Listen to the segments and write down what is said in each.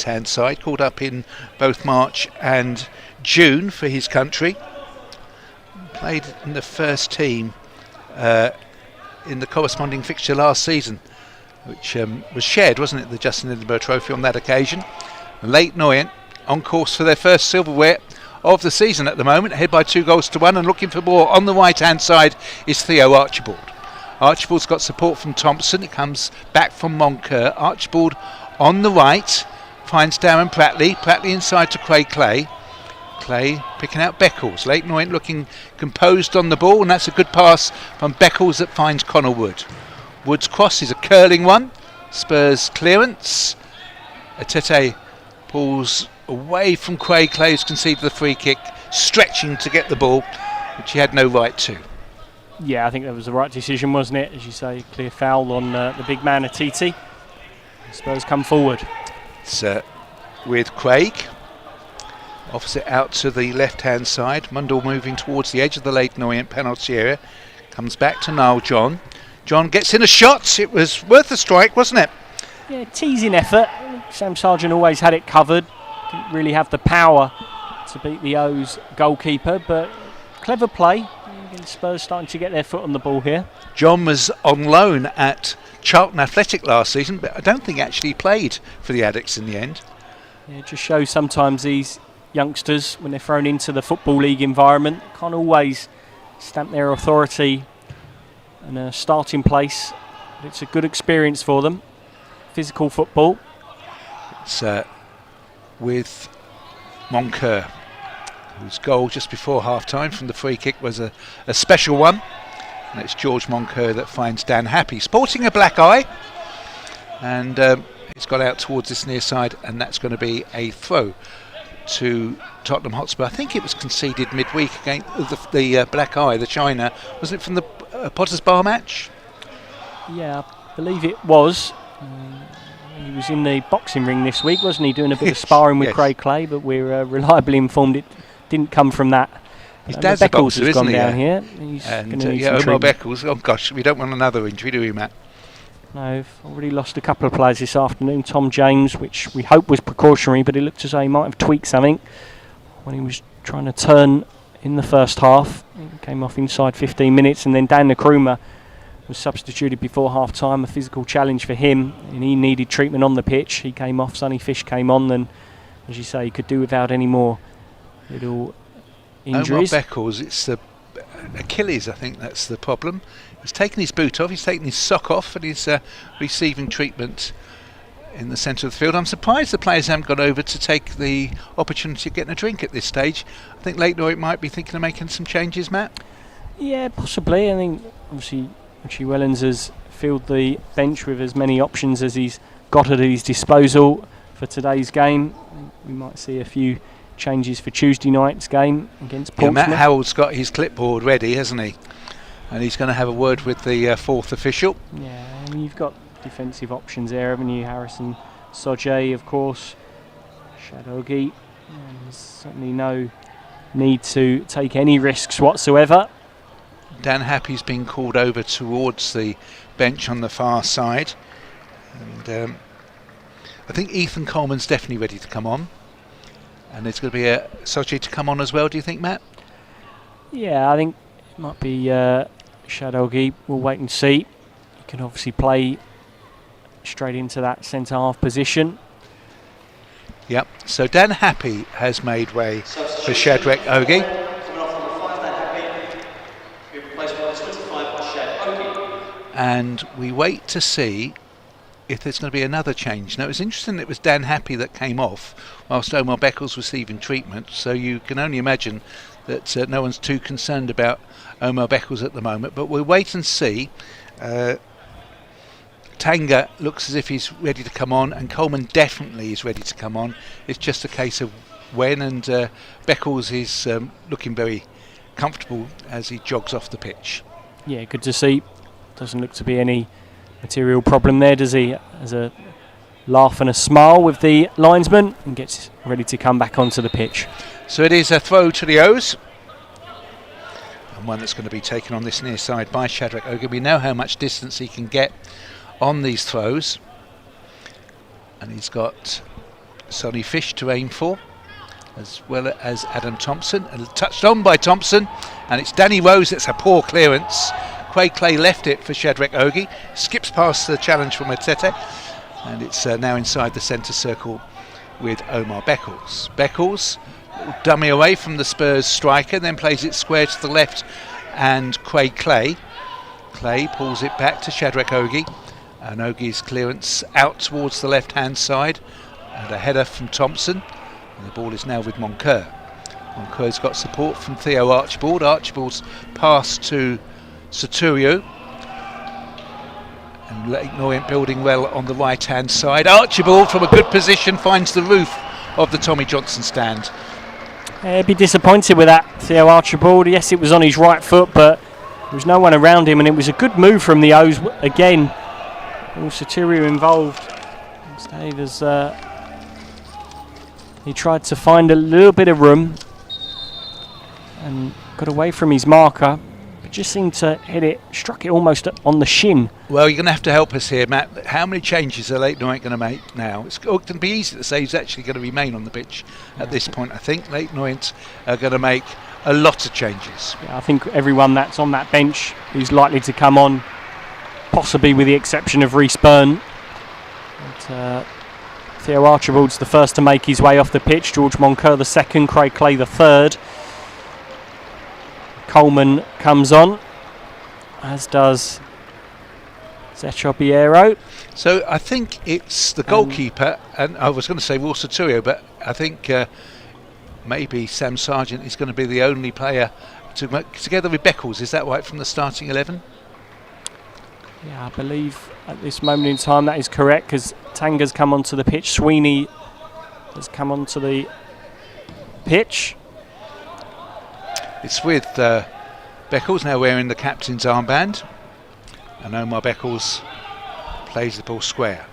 left-hand side, called up in both March and June for his country. Played in the first team in the corresponding fixture last season, which was shared, wasn't it, the Justin Edinburgh Trophy on that occasion. Leyton Orient on course for their first silverware of the season at the moment, ahead by 2-1, and looking for more. On the right-hand side is Theo Archibald. Archibald's got support from Thompson. It comes back from Moncur. Archibald on the right finds Darren Pratley. Pratley inside to Craig Clay. Clay picking out Beckles. Leyton Orient looking composed on the ball, and that's a good pass from Beckles that finds Connor Wood. Wood's cross is a curling one. Spurs clearance. Atete pulls away from Craig Clay, who's conceded the free kick, stretching to get the ball, which he had no right to. Yeah, I think that was the right decision, wasn't it? As you say, clear foul on the big man, Atiti. Spurs come forward. It's with Craig. Opposite out to the left-hand side. Mundell moving towards the edge of the Leyton Orient penalty area. Comes back to Niall John. John gets in a shot. It was worth a strike, wasn't it? Yeah, teasing effort. Sam Sargent always had it covered. Didn't really have the power to beat the O's goalkeeper, but clever play. Spurs starting to get their foot on the ball here. John was on loan at Charlton Athletic last season, but I don't think actually played for the Addicts in the end. Yeah, it just shows sometimes these youngsters, when they're thrown into the Football League environment, can't always stamp their authority in a starting place. But it's a good experience for them. Physical football. It's with Moncur, whose goal just before half-time from the free kick was a special one. And it's George Moncur that finds Dan Happy, sporting a black eye. And it's got out towards this near side, and that's going to be a throw to Tottenham Hotspur. I think it was conceded midweek against the black eye, the China. Wasn't it from the Potters Bar match? Yeah, I believe it was. He was in the boxing ring this week, wasn't he, doing a bit of sparring with Craig Clay, but we're reliably informed it didn't come from that. His dad's a boxer, has gone isn't he? down here. He's and need Omar some Beckles. Oh gosh, we don't want another injury, do we, Matt? No, we've already lost a couple of players this afternoon. Tom James, which we hope was precautionary, but it looked as though he might have tweaked something when he was trying to turn in the first half. He came off inside 15 minutes, and then Dan Nkrumah was substituted before half-time, a physical challenge for him, and he needed treatment on the pitch. He came off, Sonny Fish came on, and as you say, he could do without any more little injuries. Omar Beckles, it's the Achilles, I think that's the problem. He's taken his boot off, he's taken his sock off, and he's receiving treatment in the centre of the field. I'm surprised the players haven't gone over to take the opportunity of getting a drink at this stage. I think Leyton Orient might be thinking of making some changes, Matt. Yeah, possibly. I think obviously Richie Wellens has filled the bench with as many options as he's got at his disposal for today's game. We might see a few changes for Tuesday night's game against Portsmouth. Matt Howell's got his clipboard ready, hasn't he? And he's going to have a word with the fourth official. Yeah, I mean, you've got defensive options there, haven't you? Harrison Soje, of course, Shadogi. There's certainly no need to take any risks whatsoever. Dan Happy's been called over towards the bench on the far side. And I think Ethan Coleman's definitely ready to come on. And there's going to be a Soje to come on as well, do you think, Matt? Yeah, I think it might be Shadogi. We'll wait and see. You can obviously play straight into that centre-half position. Yep, so Dan Happy has made way for Shadrach Ogie. And we wait to see if there's going to be another change. Now, it was interesting that it was Dan Happy that came off whilst Omar Beckles was receiving treatment, so you can only imagine that no one's too concerned about Omar Beckles at the moment, but we'll wait and see. Tanga looks as if he's ready to come on, and Coleman definitely is ready to come on. It's just a case of when, and Beckles is looking very comfortable as he jogs off the pitch. Yeah, good to see. Doesn't look to be any material problem there, does he? Has a laugh and a smile with the linesman and gets ready to come back onto the pitch. So it is a throw to the O's, and one that's going to be taken on this near side by Shadrach Ogie. We know how much distance he can get on these throws, and he's got Sonny Fish to aim for, as well as Adam Thompson, and touched on by Thompson, and it's Danny Rose. It's a poor clearance. Craig Clay left it for Shadrach Ogie, skips past the challenge from Atete, and it's now inside the centre circle with Omar Beckles. Beckles, dummy away from the Spurs striker, then plays it square to the left, and Craig Clay pulls it back to Shadrach Ogie, and Ogie's clearance out towards the left hand side, and a header from Thompson, and the ball is now with Moncur. Moncur's got support from Theo Archibald. Archibald's pass to Soturio, and Leyton Orient building well on the right hand side. Archibald from a good position finds the roof of the Tommy Johnson stand. He'd be disappointed with that, Theo Archibald. Yes, it was on his right foot, but there was no one around him, and it was a good move from the O's again. Soturio involved. Instead, as he tried to find a little bit of room and got away from his marker, but just seemed to hit it, struck it almost on the shin. Well, you're going to have to help us here, Matt. How many changes are Leyton Orient going to make now? It's going to be easy to say who's actually going to remain on the pitch at this point. I think Leyton Orient are going to make a lot of changes. Yeah, I think everyone that's on that bench is likely to come on, possibly with the exception of Rhys Byrne. But, Theo Archibald's the first to make his way off the pitch, George Moncur the second, Craig Clay the third. Coleman comes on, as does Zechobiero. So I think it's the goalkeeper, and I was going to say Will Soturio, but I think maybe Sam Sargent is going to be the only player together with Beckles. Is that right, from the starting 11? Yeah, I believe at this moment in time that is correct, because Tanga's come onto the pitch. Sweeney has come onto the pitch. It's with Beckles now wearing the captain's armband, and Omar Beckles plays the ball square.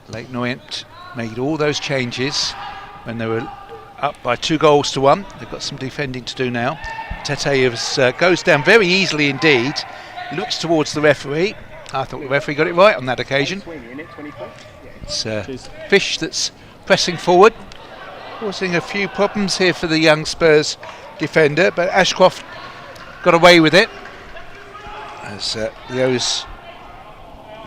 Leyton Orient made all those changes when they were up by 2-1. They've got some defending to do now. Tete goes down very easily indeed, looks towards the referee. I thought the referee got it right on that occasion. It's Fish that's pressing forward, causing a few problems here for the young Spurs defender, but Ashcroft got away with it as the O's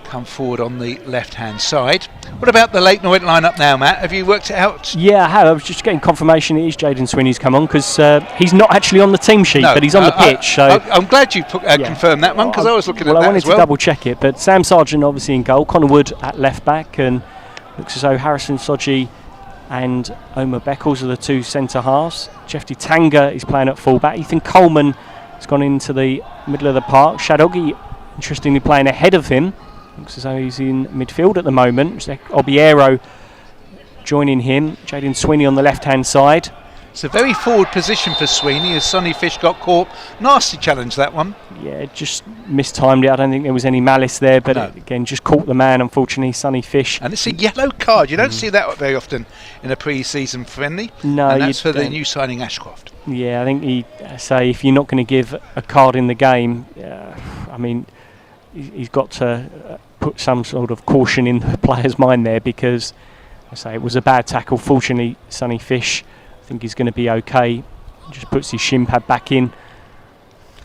come forward on the left hand side. What about the Leyton Orient lineup now, Matt? Have you worked it out? Yeah, I have. I was just getting confirmation it is Jaden Sweeney's come on, because he's not actually on the team sheet, but he's on the pitch. So I'm glad you confirmed that one, because I was looking at that as well. I wanted to double check it, but Sam Sargent obviously in goal, Connor Wood at left back, and looks as though Harrison Soji and Omar Beckles are the two centre halves. Jeffrey Tanga is playing at full back. Ethan Coleman has gone into the middle of the park. Shadogi, interestingly, playing ahead of him. Looks as though he's in midfield at the moment. Obiero joining him. Jaden Sweeney on the left hand side. It's a very forward position for Sweeney as Sonny Fish got caught. Nasty challenge, that one. Yeah, just mistimed it. I don't think there was any malice there, but again, just caught the man, unfortunately, Sonny Fish. And it's a yellow card. You don't see that very often in a pre-season friendly. No, and that's for the new signing Ashcroft. Yeah, I think he say if you're not going to give a card in the game, I mean, he's got to put some sort of caution in the player's mind there, because I say it was a bad tackle. Fortunately, Sonny Fish, I think he's going to be okay. Just puts his shin pad back in.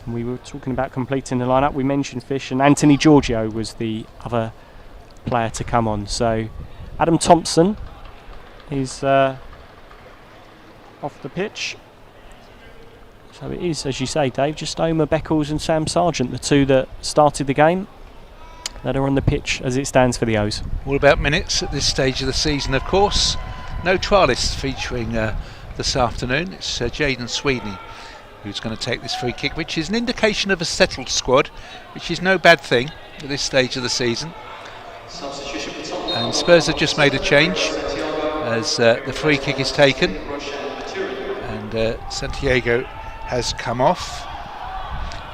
And we were talking about completing the lineup. We mentioned Fish, and Anthony Giorgio was the other player to come on. So Adam Thompson is off the pitch. So it is, as you say, Dave, just Omar Beckles and Sam Sargent, the two that started the game, that are on the pitch as it stands for the O's. All about minutes at this stage of the season, of course. No trialists featuring this afternoon. It's Jaden Sweeney who's going to take this free kick, which is an indication of a settled squad, which is no bad thing at this stage of the season. And Spurs have just made a change as the free kick is taken, and Santiago has come off.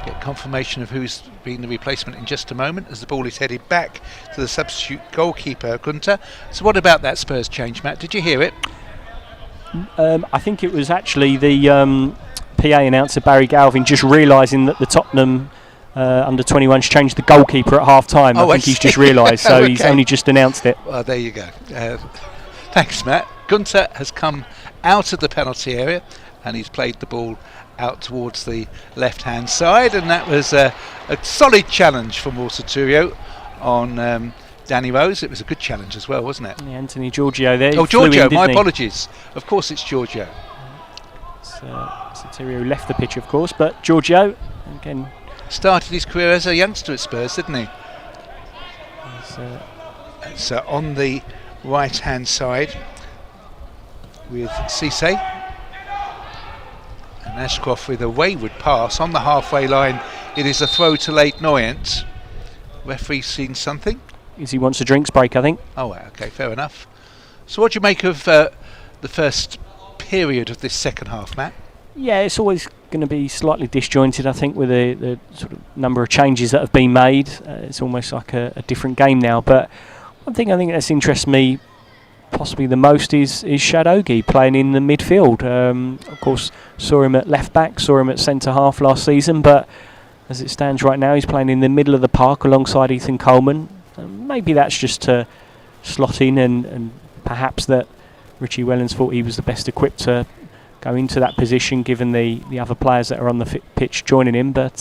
Get confirmation of who's been the replacement in just a moment as the ball is headed back to the substitute goalkeeper Gunter. So what about that Spurs change, Matt? Did you hear it? I think it was actually the PA announcer Barry Galvin just realising that the Tottenham under 21s changed the goalkeeper at half time. I think he's just realised, so okay. He's only just announced it. Well, there you go. Thanks, Matt. Gunter has come out of the penalty area and he's played the ball out towards the left-hand side, and that was a solid challenge from Warsaturio on Danny Rose. It was a good challenge as well, wasn't it? Yeah, Anthony Giorgio there. Oh, Giorgio, my apologies. Of course it's Giorgio. Warsaturio left the pitch, of course, but Giorgio, again... started his career as a youngster at Spurs, didn't he? So on the right-hand side with Cisse. And Ashcroft with a wayward pass on the halfway line. It is a throw to Leyton Orient. Referee seen something? Is he wants a drinks break, I think. Oh, okay, fair enough. So what do you make of the first period of this second half, Matt? Yeah, it's always going to be slightly disjointed, I think, with the sort of number of changes that have been made. It's almost like a different game now. But one thing I think that's interests me possibly the most is Shadogi playing in the midfield. Of course, saw him at left back, saw him at centre half last season, but as it stands right now, he's playing in the middle of the park alongside Ethan Coleman. Maybe that's just to slot in, and perhaps that Richie Wellens thought he was the best equipped to go into that position, given the other players that are on the pitch joining him. But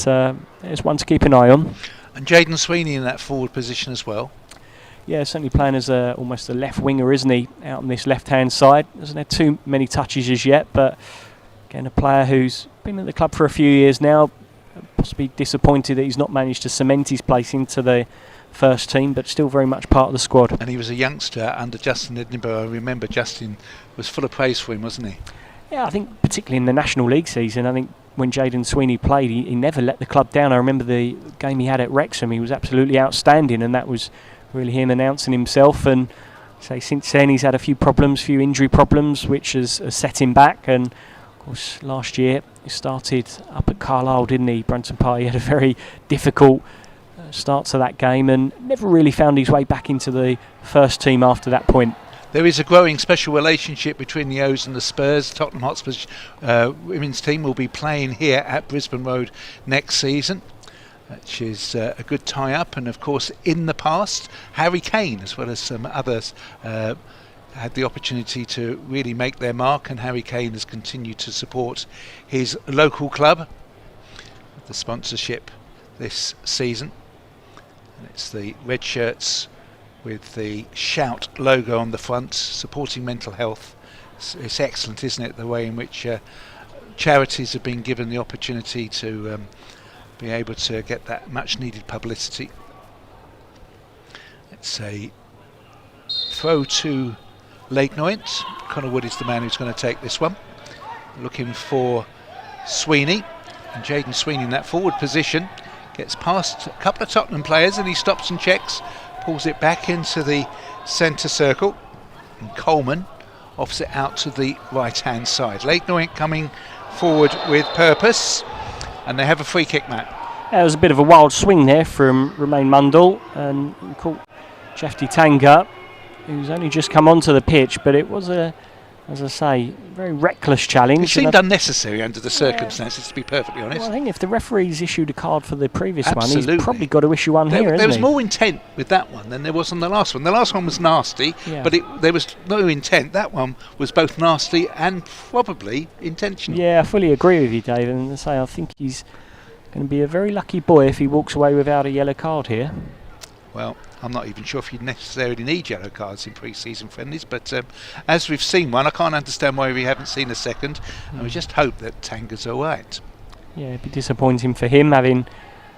there's one to keep an eye on. And Jaden Sweeney in that forward position as well. Yeah, certainly playing as almost a left winger, isn't he, out on this left-hand side. Hasn't had too many touches as yet, but again, a player who's been at the club for a few years now, possibly disappointed that he's not managed to cement his place into the first team, but still very much part of the squad. And he was a youngster under Justin Edinburgh. I remember Justin was full of praise for him, wasn't he? Yeah, I think particularly in the National League season, I think when Jaden Sweeney played, he never let the club down. I remember the game he had at Wrexham, he was absolutely outstanding, and that was really him announcing himself. And say since then he's had a few injury problems, which has set him back. And of course last year he started up at Carlisle, didn't he? Brunton Park. He had a very difficult start to that game and never really found his way back into the first team after that point. There is a growing special relationship between the O's and the Spurs. Tottenham Hotspur's women's team will be playing here at Brisbane Road next season, which is a good tie-up. And of course, in the past, Harry Kane, as well as some others, had the opportunity to really make their mark, and Harry Kane has continued to support his local club with the sponsorship this season. And it's the red shirts with the Shout logo on the front, supporting mental health. It's excellent, isn't it, the way in which charities have been given the opportunity to be able to get that much needed publicity. It's a throw to Leyton Orient. Connor Wood is the man who's going to take this one. Looking for Sweeney, and Jaden Sweeney in that forward position gets past a couple of Tottenham players and he stops and checks, pulls it back into the centre circle, and Coleman offs it out to the right hand side. Leyton Orient coming forward with purpose, and they have a free kick, Matt. There was a bit of a wild swing there from Romain Mundell, and he caught Jefty Tanga, who's only just come onto the pitch, but it was as I say, very reckless challenge. It seemed unnecessary under the circumstances, to be perfectly honest. Well, I think if the referee's issued a card for the previous one, he's probably got to issue one here, hasn't There was he? more intent with that one than there was on the last one. The last one was nasty, but there was no intent. That one was both nasty and probably intentional. Yeah, I fully agree with you, David. And I say, I think he's going to be a very lucky boy if he walks away without a yellow card here. Well, I'm not even sure if you necessarily need yellow cards in pre-season friendlies, but as we've seen one, I can't understand why we haven't seen a second, and we just hope that Tanga's all right. Yeah, it'd be disappointing for him having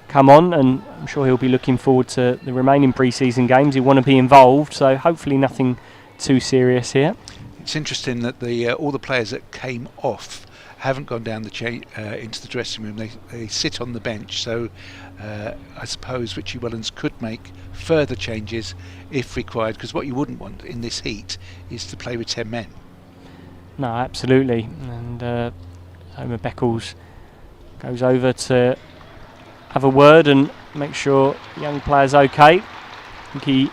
come on, and I'm sure he'll be looking forward to the remaining pre-season games. He'll want to be involved, so hopefully nothing too serious here. It's interesting that all the players that came off haven't gone down into the dressing room. They sit on the bench, so I suppose Richie Wellens could make further changes if required, because what you wouldn't want in this heat is to play with 10 men. No, absolutely. And Homer Beckles goes over to have a word and make sure the young player's okay. I think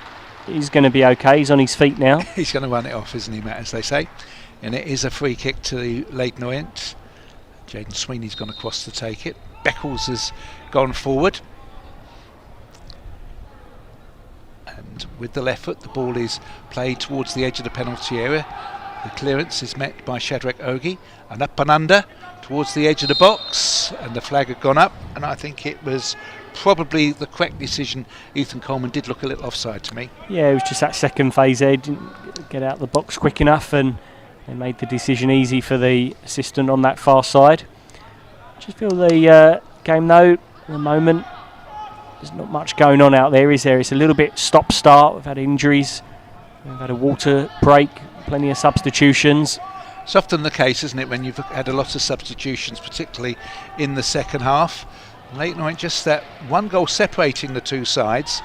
he's going to be okay. He's on his feet now. He's going to run it off, isn't he, Matt, as they say. And it is a free kick to the Leyton Orient. Jaden Sweeney's gone across to take it. Beckles has gone forward. And with the left foot, the ball is played towards the edge of the penalty area. The clearance is met by Shadrach Ogie, and up and under towards the edge of the box, and the flag had gone up, and I think it was probably the correct decision. Ethan Coleman did look a little offside to me. Yeah, it was just that second phase there, didn't get out of the box quick enough, and they made the decision easy for the assistant on that far side. Just feel the game though, at the moment, there's not much going on out there, is there? It's a little bit stop-start. We've had injuries, we've had a water break, plenty of substitutions. It's often the case, isn't it, when you've had a lot of substitutions, particularly in the second half. Leyton Orient, just that one goal separating the two sides.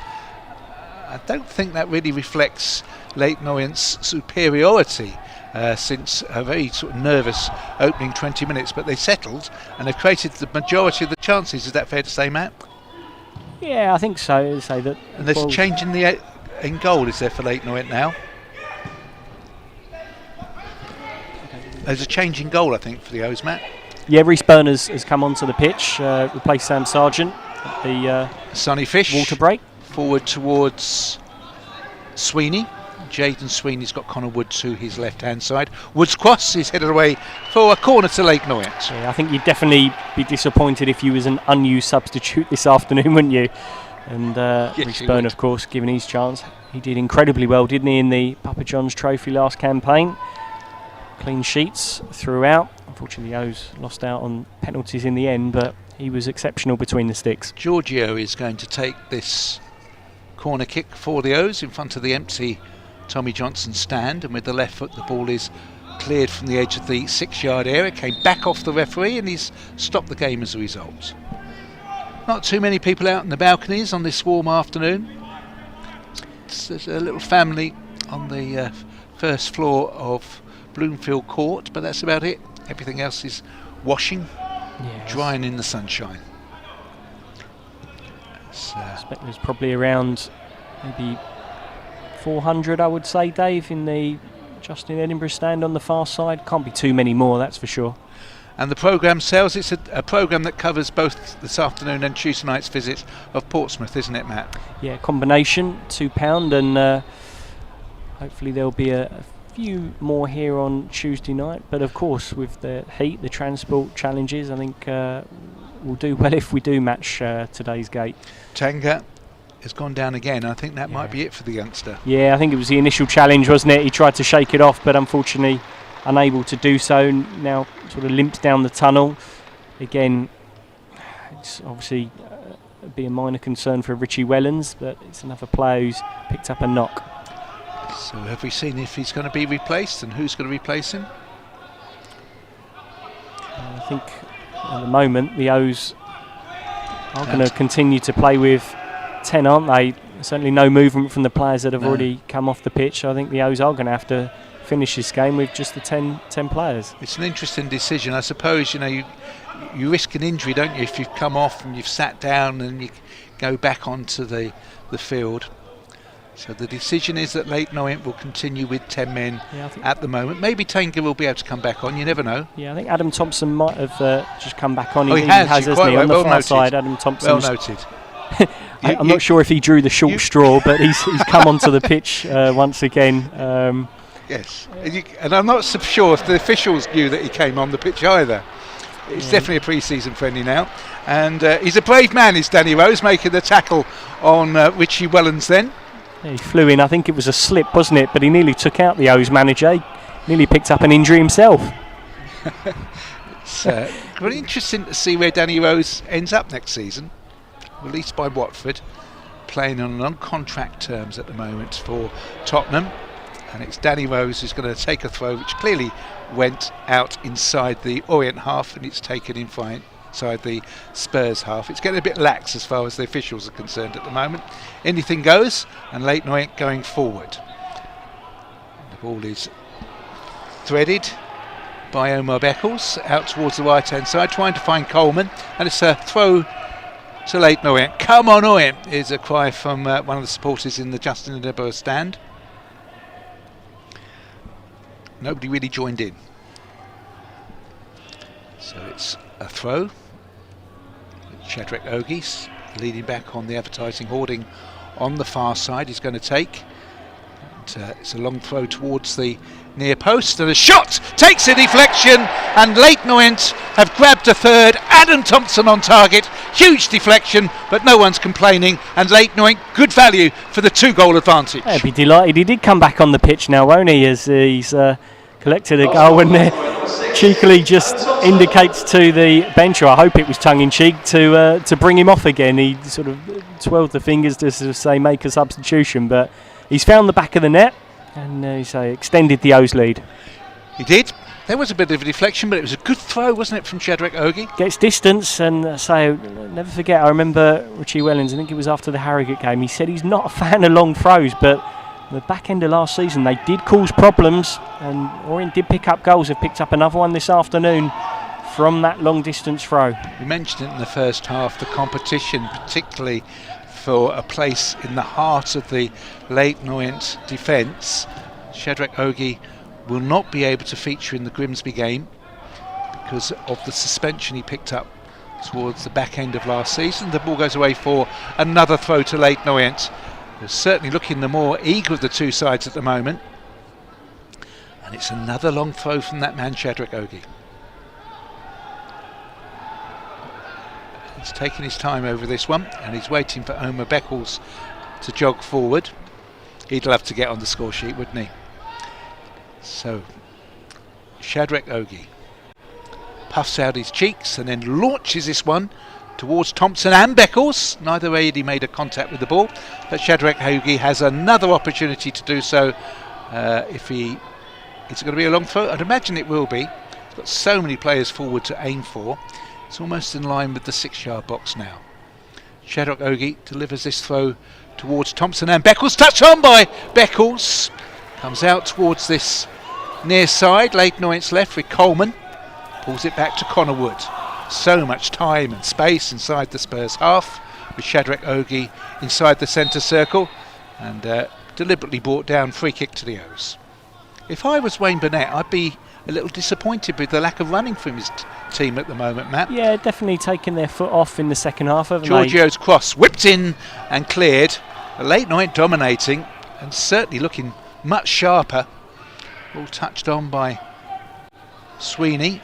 I don't think that really reflects Leyton Orient's superiority since a very sort of nervous opening 20 minutes, but they settled and they've created the majority of the chances. Is that fair to say, Matt? Yeah, I think so. Say that. And there's a change in goal, is there, for Leyton Orient now? There's a change in goal, I think, for the O's, Matt. Yeah, Rhys Byrne has come onto the pitch, replaced Sam Sargent at the Sonny Fish water break. Forward towards Sweeney. Jaden Sweeney's got Connor Wood to his left-hand side. Wood's cross is headed away for a corner to Leyton Orient. Yeah, I think you'd definitely be disappointed if you was an unused substitute this afternoon, wouldn't you? And Yes, Rhys Byrne, of course, given his chance. He did incredibly well, didn't he, in the Papa John's Trophy last campaign? Clean sheets throughout. Unfortunately, the O's lost out on penalties in the end, but he was exceptional between the sticks. Giorgio is going to take this corner kick for the O's in front of the empty Tommy Johnson stand, and with the left foot the ball is cleared from the edge of the 6-yard area, came back off the referee, and he's stopped the game as a result. Not too many people out in the balconies on this warm afternoon. There's a little family on the first floor of Bloomfield Court, but that's about it. Everything else is washing, drying in the sunshine. I expect there's probably around maybe 400, I would say, Dave, in the Justin Edinburgh stand on the far side. Can't be too many more, that's for sure. And the programme says it's a programme that covers both this afternoon and Tuesday night's visit of Portsmouth, isn't it, Matt? Yeah, combination, £2, and hopefully there'll be a few more here on Tuesday night. But of course, with the heat, the transport challenges, I think we'll do well if we do match today's gate. Tanga has gone down again. I think that might be it for the youngster. Yeah, I think it was the initial challenge, wasn't it? He tried to shake it off, but unfortunately unable to do so. Now sort of limps down the tunnel. Again, it's obviously be a minor concern for Richie Wellens, but it's another player who's picked up a knock. So have we seen if he's going to be replaced and who's going to replace him? I think at the moment the O's are going to continue to play with 10, aren't they? Certainly no movement from the players that have already come off the pitch. I think the O's are going to have to finish this game with just the 10 players. It's an interesting decision. I suppose, you risk an injury, don't you, if you've come off and you've sat down and you go back onto the field. So the decision is that Leyton Orient will continue with 10 men at the moment. Maybe Tanga will be able to come back on, you never know. Yeah, I think Adam Thompson might have just come back on. He has, hasn't he? On the well far noted. Side, Adam Thompson. Well noted. I'm not sure if he drew the short straw, but he's come onto the pitch once again. Yes, and I'm not so sure if the officials knew that he came on the pitch either. It's definitely a pre-season friendly now, and he's a brave man, is Danny Rose, making the tackle on Richie Wellens then. Yeah, he flew in. I think it was a slip, wasn't it? But he nearly took out the O's manager. He nearly picked up an injury himself. It's very interesting to see where Danny Rose ends up next season. Released by Watford, playing on non-contract terms at the moment for Tottenham, and it's Danny Rose who's going to take a throw which clearly went out inside the Orient half, and it's taken inside the Spurs half. It's getting a bit lax as far as the officials are concerned at the moment. Anything goes, and Leyton Orient going forward. The ball is threaded by Omar Beckles out towards the right hand side, trying to find Coleman, and it's a throw to Leyton Orient. Come on, Orient, is a cry from one of the supporters in the Justin Edinburgh stand. Nobody really joined in. So it's a throw. Shadrach Ogie leading back on the advertising hoarding on the far side he's going to take. And, it's a long throw towards the near post, and a shot takes a deflection, and Leyton Orient have grabbed a third. Adam Thompson on target, huge deflection, but no one's complaining, and Leyton Orient good value for the 2-goal advantage. I'd be delighted. He did come back on the pitch now, won't he, as he's collected a goal and cheekily just indicates to the bench, or I hope it was tongue-in-cheek, to bring him off again. He sort of twirled the fingers to sort of say make a substitution, but he's found the back of the net and he's extended the O's lead. He did. There was a bit of a deflection, but it was a good throw, wasn't it, from Shadrach Ogie? Gets distance, and so never forget, I remember Richie Wellens, I think it was after the Harrogate game, he said he's not a fan of long throws, but the back end of last season they did cause problems, and Orient did pick up goals. They've picked up another one this afternoon from that long distance throw. We mentioned it in the first half, the competition, particularly for a place in the heart of the Leyton Orient defence. Shadrach Ogie will not be able to feature in the Grimsby game because of the suspension he picked up towards the back end of last season. The ball goes away for another throw to Leyton Orient. They're certainly looking the more eager of the two sides at the moment. And it's another long throw from that man, Shadrach Ogie. He's taking his time over this one, and he's waiting for Omar Beckles to jog forward. He'd love to get on the score sheet, wouldn't he? So, Shadrach Ogie puffs out his cheeks and then launches this one towards Thompson and Beckles. Neither way had he made a contact with the ball, but Shadrach Ogie has another opportunity to do so. Is it going to be a long throw? I'd imagine it will be. He's got so many players forward to aim for. It's almost in line with the 6-yard box now. Shadrach Ogie delivers this throw towards Thompson and Beckles. Touched on by Beckles. Comes out towards this near side. Leyton Orient's left with Coleman. Pulls it back to Connor Wood. So much time and space inside the Spurs half, with Shadrach Ogie inside the centre circle, and deliberately brought down, free kick to the O's. If I was Wayne Burnett, I'd be a little disappointed with the lack of running from his team at the moment, Matt. Yeah, definitely taking their foot off in the second half, haven't Giorgio's cross whipped in and cleared. Leyton Orient dominating and certainly looking much sharper. All touched on by Sweeney.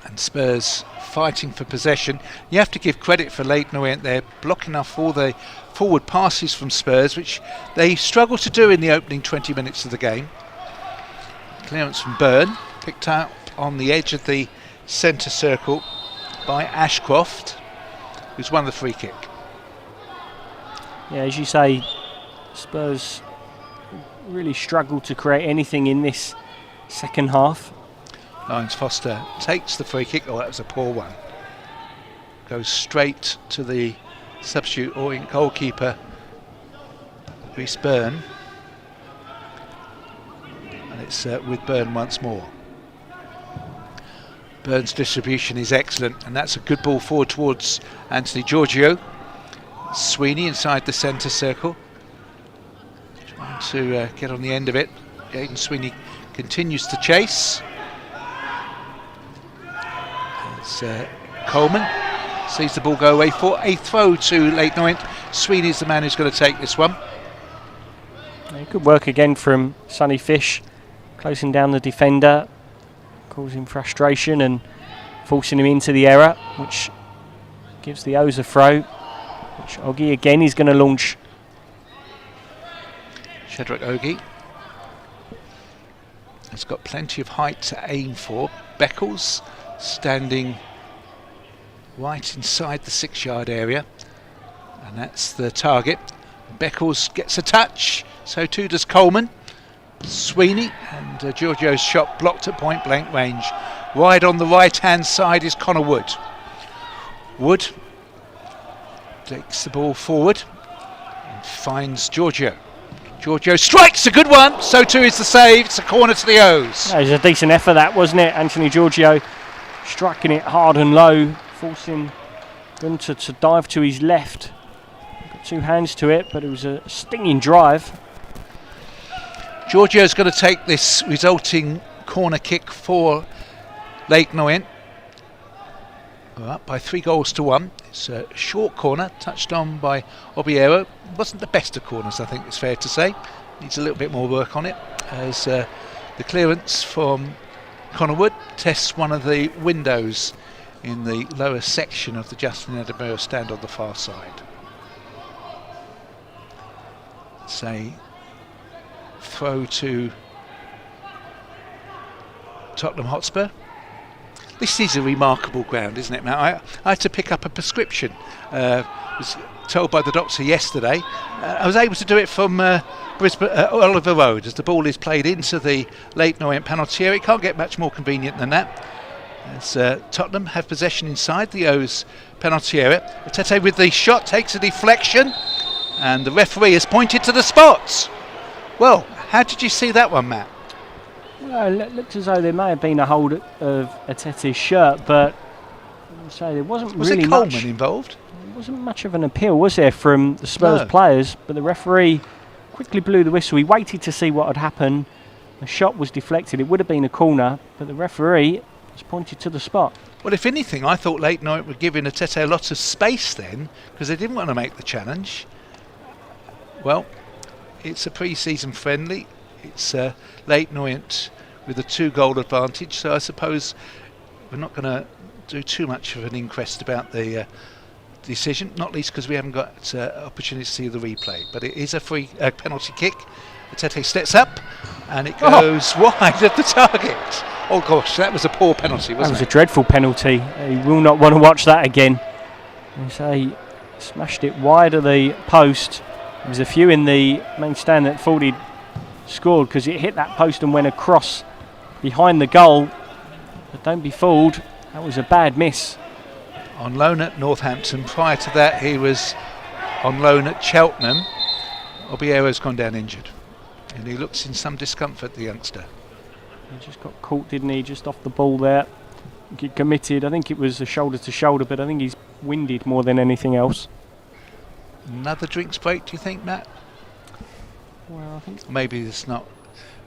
And Spurs fighting for possession. You have to give credit for Leyton Orient. They're blocking off all the forward passes from Spurs, which they struggled to do in the opening 20 minutes of the game. Clearance from Byrne, picked out on the edge of the centre circle by Ashcroft, who's won the free kick. Yeah, as you say, Spurs really struggled to create anything in this second half. Lyons Foster takes the free kick. Oh, that was a poor one. Goes straight to the substitute Orient goalkeeper, Rhys Byrne. And it's with Byrne once more. Byrne's distribution is excellent, and that's a good ball forward towards Anthony Giorgio. Sweeney inside the centre circle, trying to get on the end of it. Aidan Sweeney continues to chase. Coleman sees the ball go away for a throw to Leyton Orient. Sweeney's the man who's going to take this one. Good work again from Sonny Fish, closing down the defender, causing frustration and forcing him into the error, which gives the O's a throw, which Ogie again is going to launch. Shadrach Ogie has got plenty of height to aim for. Beckles standing right inside the 6-yard area, and that's the target. Beckles gets a touch, so too does Coleman. Sweeney, and Giorgio's shot blocked at point blank range. Wide on the right hand side is Connor Wood. Wood takes the ball forward and finds Giorgio. Giorgio strikes, a good one, so too is the save. It's a corner to the O's. It was a decent effort, that, wasn't it? Anthony Giorgio striking it hard and low, forcing them to dive to his left. Got two hands to it, but it was a stinging drive. Giorgio's going to take this resulting corner kick for Leyton Orient. We're up by 3-1. It's a short corner, touched on by Obiero. Wasn't the best of corners, I think it's fair to say. Needs a little bit more work on it, as the clearance from Connor Wood tests one of the windows in the lower section of the Justin Edinburgh stand on the far side. Say throw to Tottenham Hotspur. This is a remarkable ground, isn't it, Matt? I had to pick up a prescription. Was told by the doctor yesterday. I was able to do it from Brisbane, Oliver Road, as the ball is played into the Leyton Orient penalty area. It can't get much more convenient than that. As Tottenham have possession inside the O's penalty area. Tete with the shot takes a deflection, and the referee has pointed to the spots. Well, how did you see that one, Matt? Well, it looked as though there may have been a hold of Atete's shirt, but there wasn't was really it Coleman much involved? There wasn't much of an appeal, was there, from the Spurs players? But the referee quickly blew the whistle. He waited to see what had happened. The shot was deflected. It would have been a corner, but the referee has pointed to the spot. Well, if anything, I thought Leyton Orient were giving Atete a lot of space then, because they didn't want to make the challenge. Well, it's a pre-season friendly. It's Leyton Orient with a 2-goal advantage, so I suppose we're not going to do too much of an inquest about the decision, not least because we haven't got opportunity to see the replay. But it is a free penalty kick. Atete steps up and it goes wide of the target. Oh gosh, that was a poor penalty, wasn't it? That was a dreadful penalty. You will not want to watch that again. They say smashed it wide of the post. There was a few in the main stand that thought he'd scored because it hit that post and went across behind the goal. But don't be fooled, that was a bad miss. On loan at Northampton. Prior to that, he was on loan at Cheltenham. Obiero's gone down injured, and he looks in some discomfort, the youngster. He just got caught, didn't he, just off the ball there. He committed, I think it was a shoulder to shoulder, but I think he's winded more than anything else. Another drinks break, do you think, Matt? Well, I think maybe it's not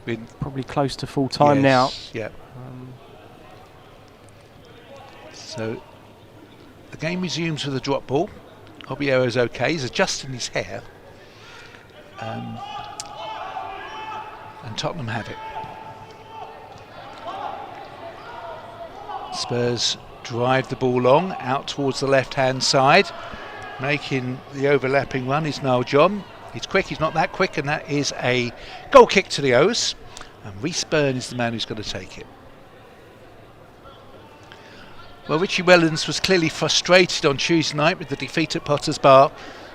been probably close to full time now. Yeah. So the game resumes with a drop ball. Obiero's okay. He's adjusting his hair. And Tottenham have it. Spurs drive the ball long out towards the left-hand side. Making the overlapping run is Niall John. He's quick, he's not that quick, and that is a goal kick to the O's. And Rhys Byrne is the man who's going to take it. Well, Richie Wellens was clearly frustrated on Tuesday night with the defeat at Potter's Bar.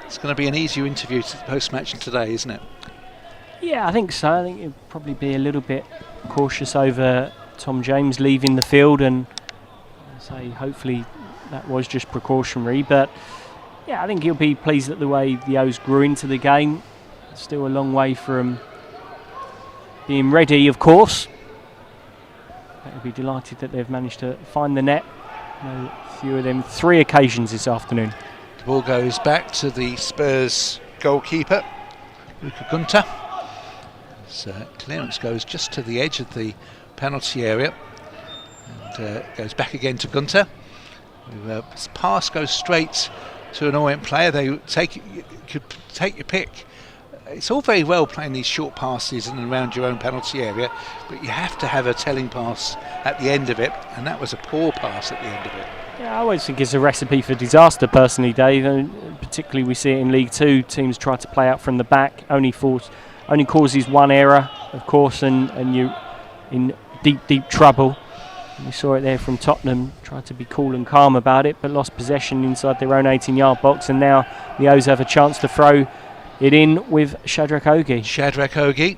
It's going to be an easier interview post-match today, isn't it? Yeah, I think so. I think he'll probably be a little bit cautious over Tom James leaving the field, and say hopefully that was just precautionary. But yeah, I think he'll be pleased at the way the O's grew into the game. Still a long way from being ready, of course. He'll be delighted that they've managed to find the net. No fewer than 3 occasions this afternoon. The ball goes back to the Spurs goalkeeper, Luca Gunter. So clearance goes just to the edge of the penalty area, and goes back again to Gunter. This pass goes straight to an Orient player. They could take your pick. It's all very well playing these short passes in and around your own penalty area, but you have to have a telling pass at the end of it, and that was a poor pass at the end of it. Yeah, I always think it's a recipe for disaster, personally, Dave. And particularly we see it in League Two. Teams try to play out from the back, only causes one error, of course, and you're in deep trouble. We saw it there from Tottenham, tried to be cool and calm about it, but lost possession inside their own 18-yard box, and now the O's have a chance to throw it in with Shadrach Ogie. Shadrach Ogie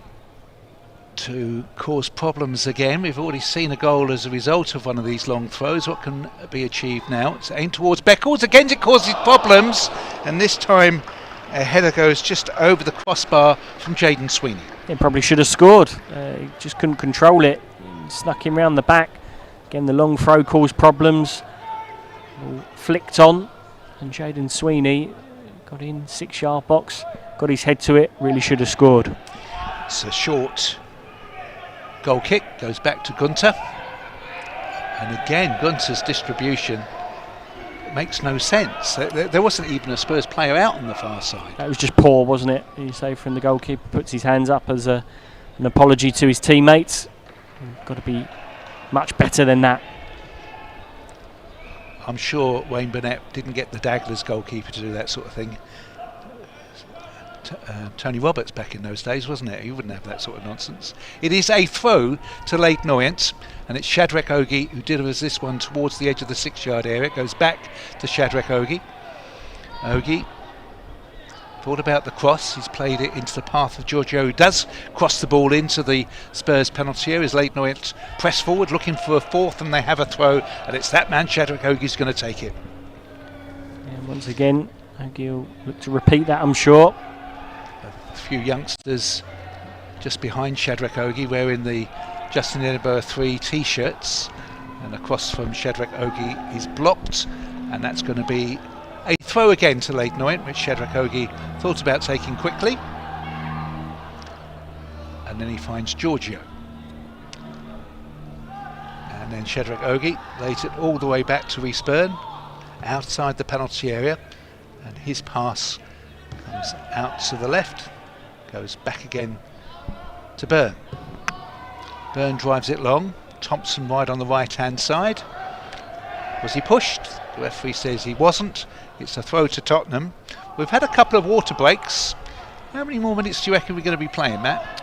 to cause problems again. We've already seen a goal as a result of one of these long throws. What can be achieved now? It's aimed towards Beckles. Again, it causes problems, and this time a header goes just over the crossbar from Jaden Sweeney. He probably should have scored. He just couldn't control it. Snuck him round the back. Again, the long throw caused problems. Ball flicked on, and Jaden Sweeney got in 6-yard box, got his head to it, really should have scored. It's a short goal kick, goes back to Gunter. And again, Gunter's distribution makes no sense. There wasn't even a Spurs player out on the far side. That was just poor, wasn't it? You say from the goalkeeper, puts his hands up as an apology to his teammates. Got to be much better than that. I'm sure Wayne Burnett didn't get the Daglers goalkeeper to do that sort of thing. Tony Roberts back in those days, wasn't it? He wouldn't have that sort of nonsense. It is a throw to Leyton Orient, and it's Shadrach Ogie who delivers this one towards the edge of the 6-yard area. It goes back to Shadrach Ogie. Ogie thought about the cross. He's played it into the path of Giorgio, who does cross the ball into the Spurs penalty area as Leyton Orient press forward looking for a fourth, and they have a throw, and it's that man Shadrach Ogie's going to take it. And once again, Ogie will look to repeat that, I'm sure. A few youngsters just behind Shadrach Ogie wearing the Justin Edinburgh 3 t-shirts, and across from Shadrach Ogie is blocked, and that's going to be a throw again to Leyton Orient, which Shadrach Ogie thought about taking quickly, and then he finds Giorgio, and then Shadrach Ogie lays it all the way back to Rhys Byrne outside the penalty area, and his pass comes out to the left, goes back again to Byrne. Byrne drives it long. Thompson wide on the right hand side. Was he pushed? The referee says he wasn't. It's a throw to Tottenham. We've had a couple of water breaks. How many more minutes do you reckon we're going to be playing, Matt?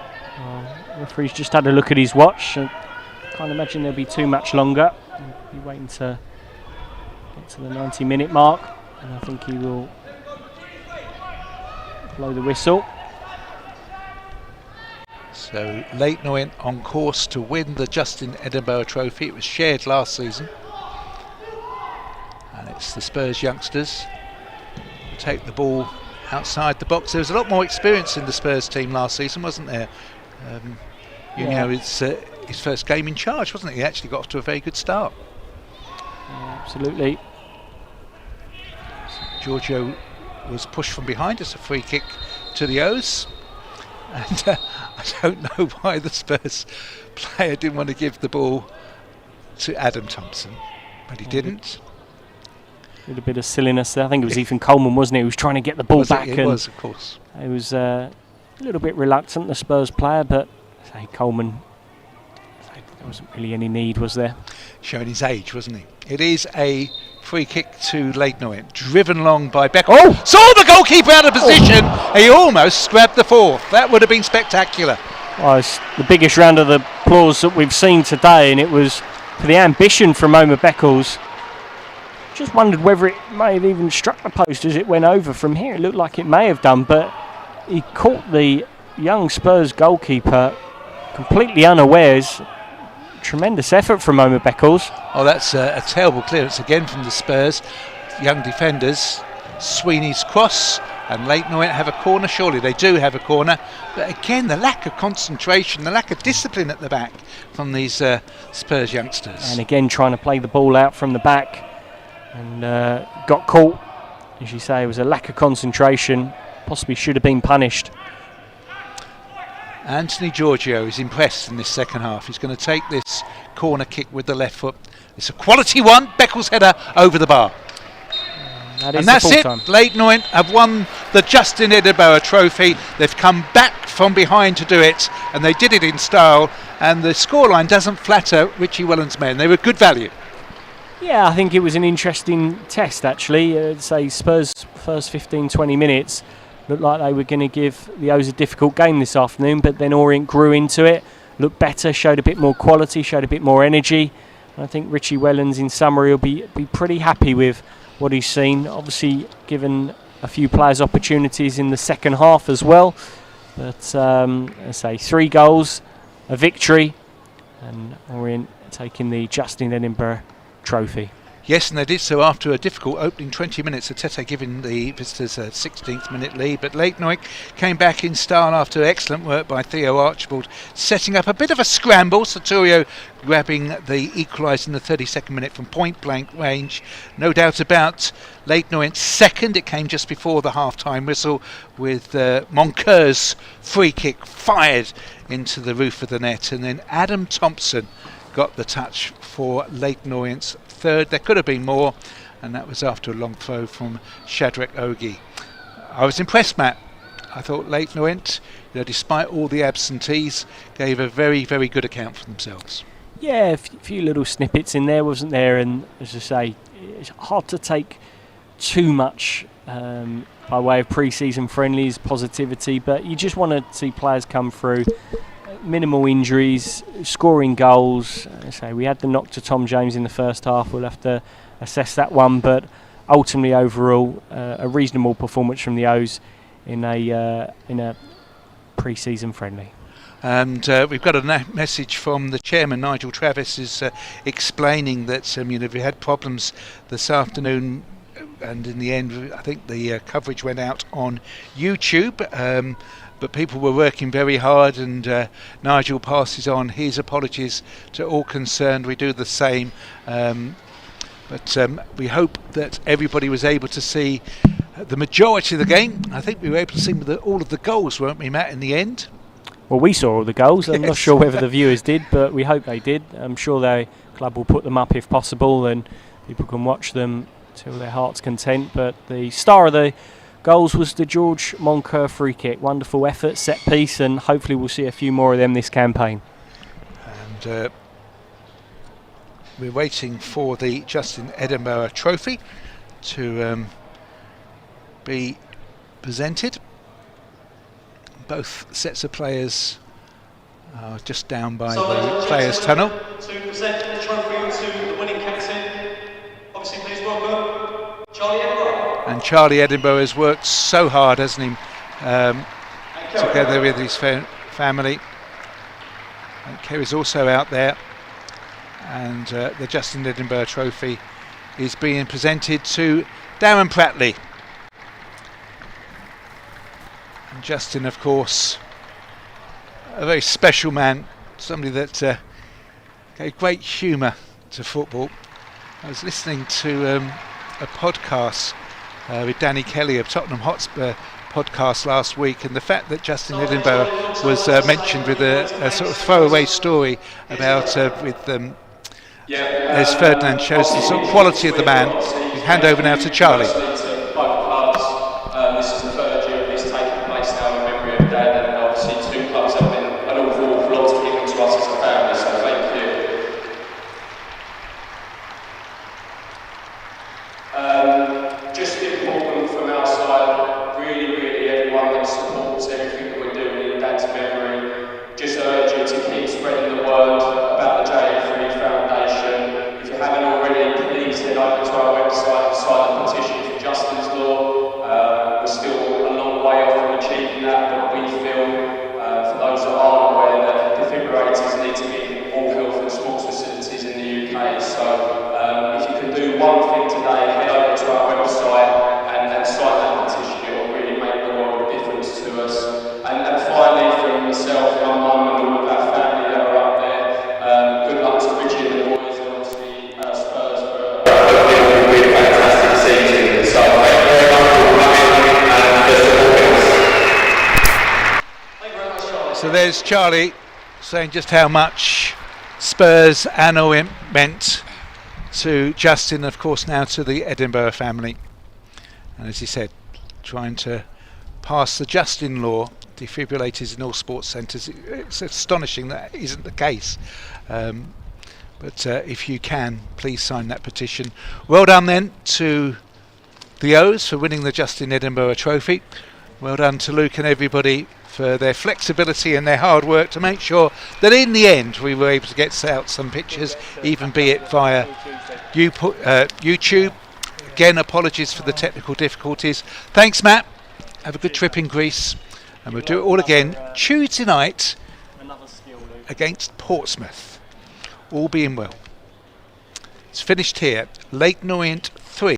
The referee's just had a look at his watch. I can't imagine there'll be too much longer. He'll be waiting to get to the 90-minute mark, and I think he will blow the whistle. So Leyton Orient on course to win the Justin Edinburgh Trophy. It was shared last season, and it's the Spurs youngsters who take the ball outside the box. There was a lot more experience in the Spurs team last season, wasn't there? You know, it's his first game in charge, wasn't it? He actually got off to a very good start. Yeah, absolutely. Giorgio was pushed from behind. It's a free kick to the O's, and I don't know why the Spurs player didn't want to give the ball to Adam Thompson, but he didn't. A little bit of silliness there. I think it was Ethan Coleman, wasn't it? He was trying to get the ball back. It was, of course. It was a little bit reluctant, the Spurs player, but say Coleman, there wasn't really any need, was there? Showing his age, wasn't he? It is a free kick to Leyton Orient, driven along by Beck. Oh! Saw the goalkeeper out of position. He almost grabbed the fourth. That would have been spectacular. Well, it's the biggest round of applause that we've seen today, and it was for the ambition from Omar Beckles. Just wondered whether it may have even struck the post as it went over from here. It looked like it may have done, but he caught the young Spurs goalkeeper completely unawares. Tremendous effort from Omar Beckles. Oh, that's a terrible clearance again from the Spurs young defenders. Sweeney's cross, and Leyton Orient have a corner. Surely they do have a corner, but again the lack of concentration, the lack of discipline at the back from these Spurs youngsters. And again trying to play the ball out from the back, and got caught. As you say, it was a lack of concentration, possibly should have been punished. Anthony Giorgio is impressed in this second half. He's going to take this corner kick with the left foot. It's a quality one. Beckles' header over the bar. And that's it. Leyton Orient have won the Justin Edinburgh Trophy. They've come back from behind to do it, and they did it in style. And the scoreline doesn't flatter Richie Wellens' men. They were good value. Yeah, I think it was an interesting test, actually. Say Spurs' first 15-20 minutes looked like they were going to give the O's a difficult game this afternoon, but then Orient grew into it, looked better, showed a bit more quality, showed a bit more energy. And I think Richie Wellens, in summary, will be pretty happy with what he's seen. Obviously, given a few players opportunities in the second half as well. But I say 3 goals, a victory, and Orient taking the Justin Edinburgh Trophy. Yes, and they did so after a difficult opening 20 minutes. Atete giving the visitors a 16th minute lead, but Leyton Orient came back in style after excellent work by Theo Archibald, setting up a bit of a scramble. Saturio grabbing the equaliser in the 32nd minute from point blank range. No doubt about Leyton Orient's second. It came just before the half-time whistle with Monkeur's free kick fired into the roof of the net, and then Adam Thompson got the touch for Leyton Orient's third. There could have been more, and that was after a long throw from Shadrach Ogie. I was impressed, Matt. I thought Leyton Orient, despite all the absentees, gave a very, very good account for themselves. Yeah, a few little snippets in there, wasn't there? And as I say, it's hard to take too much by way of pre-season friendlies, positivity, but you just want to see players come through, minimal injuries, scoring goals. As I say, we had the knock to Tom James in the first half. We'll have to assess that one, but ultimately, overall, a reasonable performance from the O's in a pre-season friendly. And we've got a message from the chairman, Nigel Travis, is explaining that we had problems this afternoon, and in the end, I think the coverage went out on YouTube. But people were working very hard, and Nigel passes on his apologies to all concerned. We do the same. But we hope that everybody was able to see the majority of the game. I think we were able to see all of the goals, weren't we, Matt, in the end? Well, we saw all the goals. I'm not sure whether the viewers did, but we hope they did. I'm sure the club will put them up if possible, and people can watch them till their heart's content. But the star of the goals was the George Moncur free kick. Wonderful effort, set piece, and hopefully we'll see a few more of them this campaign. And we're waiting for the Justin Edinburgh Trophy to be presented. Both sets of players are just down by the players' tunnel. To present the trophy to the winning captain, obviously please welcome Charlie Edinburgh. And Charlie Edinburgh has worked so hard, hasn't he, together with his family. And Kerry's also out there. And the Justin Edinburgh Trophy is being presented to Darren Prattley. And Justin, of course, a very special man, somebody that gave great humour to football. I was listening to a podcast with Danny Kelly of Tottenham Hotspur podcast last week, and the fact that Justin Edinburgh was mentioned with a sort of throwaway story about as Ferdinand shows the sort of quality of the man. We hand over now to Charlie. This is the third year of this taking place now in memory of Dad, and obviously two clubs have been an awful lot of giving to us as a family, so thank you. Just important from our side, really everyone that supports everything that we're doing in Dad's memory, just urge you to keep spreading the word about the JF3 Foundation. If you haven't already, please head over to our website and sign the petition for Justin's Law. We're still a long way off from achieving that, but we feel, for those that aren't aware, that defibrillators need to be in all health and sports facilities in the UK. So if you can do one thing today, head over to our website and sign that petition. It will really make the world of difference to us. And finally, from myself, my mum, and all of our family that are up there, good luck to Richie and the boys, and obviously Spurs for a really fantastic season. So thank you very much for coming and thank you very much, Charlie. So there's Charlie saying just how much Spurs and Orient meant to Justin, of course, now to the Edinburgh family. And as he said, trying to pass the Justin law, defibrillators in all sports centres. It's astonishing that isn't the case. But if you can, please sign that petition. Well done then to the O's for winning the Justin Edinburgh Trophy. Well done to Luke and everybody for their flexibility and their hard work to make sure that in the end we were able to get out some pictures, even be it via YouTube. Again, apologies for the technical difficulties. Thanks, Matt. Have a good trip in Greece, and we'll do it all again Tuesday night against Portsmouth. All being well. It's finished here. Leyton Orient